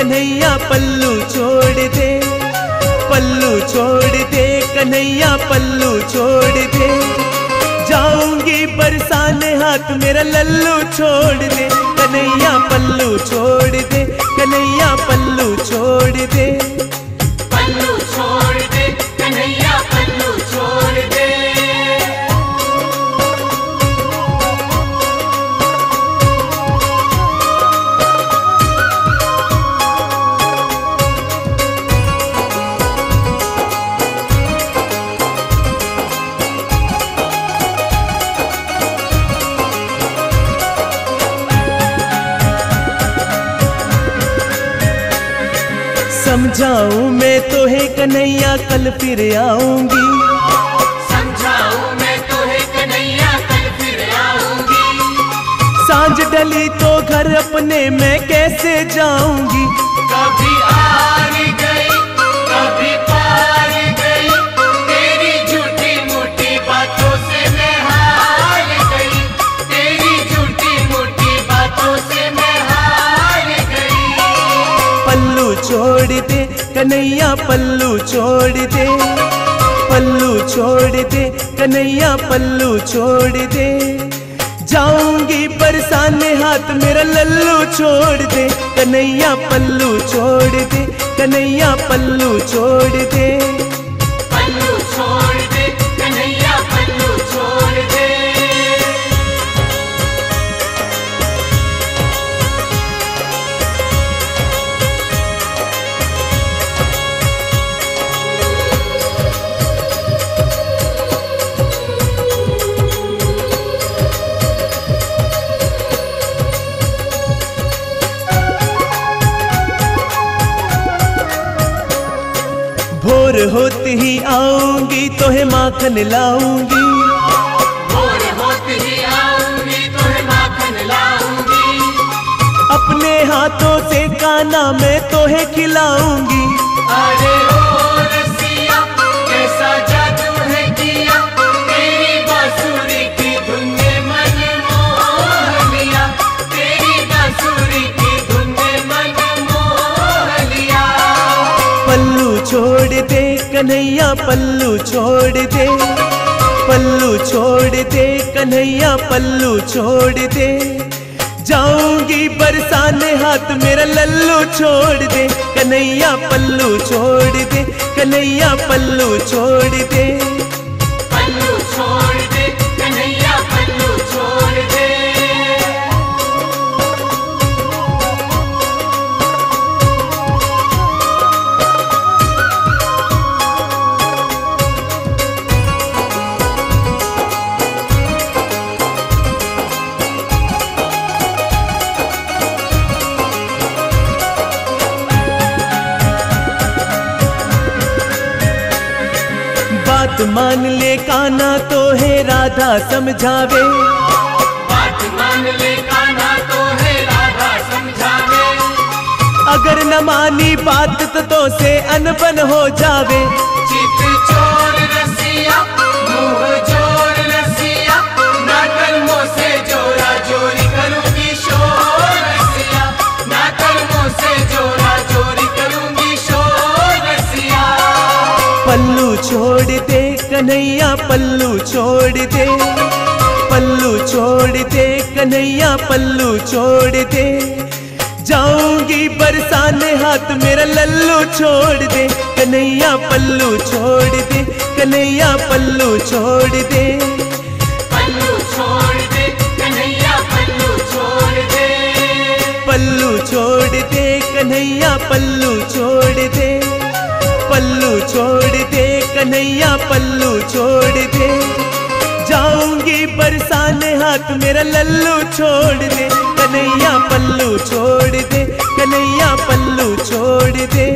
कन्हैया पल्लू छोड़ दे, पल्लू छोड़ दे कन्हैया पल्लू छोड़ दे। जाऊंगी बरसाने हाथ मेरा लल्लू छोड़ दे, कन्हैया पल्लू छोड़ दे, कन्हैया पल्लू छोड़ दे, पल्लू छोड़ दे कन्हैया पल्लू छोड़ दे। समझाऊं मैं तो है कन्हैया कल फिर आऊंगी, समझाऊं मैं तो है कन्हैया कल फिर आऊंगी। सांझ ढली तो घर अपने मैं कैसे जाऊंगी। कभी हार गई कभी पार गई, तेरी झूठी मूठी बातों से मैं हार गई, तेरी झूठी मूठी बातों से मैं हार गई। पल्लू छोड़ दे कन्हैया पल्लू छोड़ दे, पल्लू छोड़ दे कन्हैया पल्लू छोड़ दे। जाऊंगी बरसाने हाथ मेरा लल्लू छोड़ दे, कन्हैया पल्लू छोड़ दे, कन्हैया पल्लू छोड़ दे, पल्लू छोड़ दे कन्हैया पल्लू छोड़ दे। भोर होती ही आऊंगी तो है माखन लाऊंगी, भोर होते ही आऊंगी तो है माखन लाऊंगी। अपने हाथों से काना मैं तो है खिलाऊंगी। अरे ओ रसिया कैसा जादू है किया, तेरी बांसुरी की धुन ने मन मोह लिया, तेरी बांसुरी की धुन ने मन मोह लिया। पल्लू छोड़ दे कन्हैया पल्लू छोड़ दे, पल्लू छोड़ दे कन्हैया पल्लू छोड़ दे। जाऊंगी बरसाने हाथ मेरा लल्लू छोड़ दे, कन्हैया पल्लू छोड़ दे, कन्हैया पल्लू छोड़ दे, पल्लू छोड़ दे कन्हैया पल्लू छोड़ दे। बात मान ले काना तो है राधा समझावे, बात मान ले कान्हा तो है राधा समझावे। अगर न मानी बात तो से अनबन हो जावे। चित चोर रसिया मुँह जोर रसिया, ना कलमों से जोरा जोरी करूंगी शोर रसिया, ना कलमों से जोरा जोरी करूंगी शोर रसिया। पल्लू छोड़ दे कन्हैया पल्लू छोड़ दे, पल्लू छोड़ दे कन्हैया पल्लू छोड़ दे। जाऊंगी बरसाने हाथ मेरा लल्लू छोड़ दे, कन्हैया पल्लू छोड़ दे, कन्हैया पल्लू छोड़ दे, पल्लू छोड़ दे कन्हैया पल्लू छोड़ दे, पल्लू छोड़ दे कन्हैया पल्लू छोड़ दे, पल्लू छोड़ दे कन्हैया पल्लू छोड़ दे। जाऊंगी बरसाने हाथ मेरा लल्लू छोड़ दे, कन्हैया पल्लू छोड़ दे, कन्हैया पल्लू छोड़ दे।